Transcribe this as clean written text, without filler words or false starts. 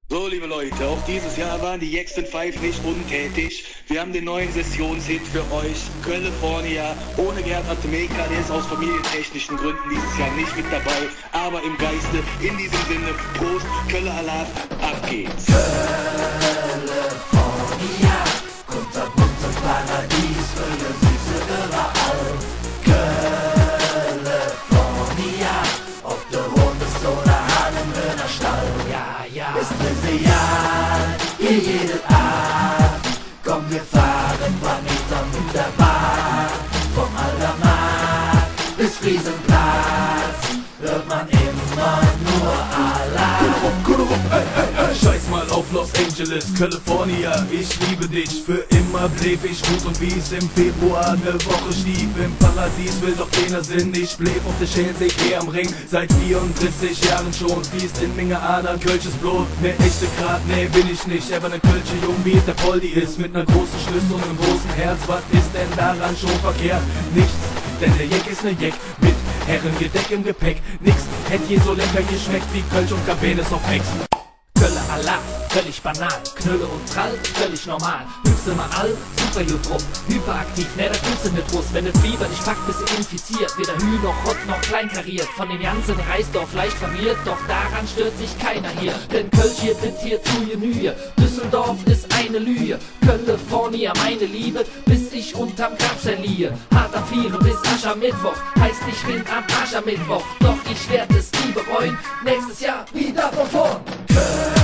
So, liebe Leute, auch dieses Jahr waren die Jackson 5 nicht untätig. Wir haben den neuen Sessionshit für euch, California, ohne Gerhard Maker, der ist aus familientechnischen Gründen dieses Jahr nicht mit dabei, aber im Geiste, in diesem Sinne, Prost, Kölle Alarv, ab geht's. California, kunterbunt Paradies, Vögel süße überall. California, ob du Hund bist oder Hahn im Hühnerstall. Ja, ist Messian, hier jeden Abend. Komm, wir fahren Planeter mit der Bahn. Vom Aldermarkt bis Friesenplatz hört man immer nur Alarm. Scheiß mal auf Los Angeles, California, ich liebe dich. Für immer blieb ich gut und wie's im Februar eine Woche stief. Im Paradies will doch keiner Sinn. Ich blieb auf der Schelsee, geh am Ring seit 34 Jahren schon. Fließt in Menge Adern, Kölsches Blut. Ne echte Grad, ne bin ich nicht. Aber ne Kölsche Jung, wie der Poldi ist. Mit ner großen Schlüssel und einem großen Herz. Was ist denn daran schon verkehrt? Nichts, denn der Jack ist ne Jack. Mit Herrengedeck im Gepäck. Nix hätte je so lecker geschmeckt wie Kölsch und Cabernet auf Ex. Kölle Alarv, völlig banal, Knülle und Trall, völlig normal. Hübse mal all, super Jutrup, hyperaktiv, ne, da tust du mit Russ. Wenn das Fieber dich packt, bist du infiziert. Weder Hü noch Hott noch kleinkariert. Von dem ganzen Reisdorf leicht verwirrt, doch daran stört sich keiner hier. Denn Kölsch hier tritt hier zu Genühe. Düsseldorf ist eine Lüge. California, meine Liebe, bis ich unterm Grabstein liege. Hart am Vieren bis Aschermittwoch, heißt ich bin am Aschermittwoch. Doch ich werd es nie bereuen, nächstes Jahr wieder von vorn.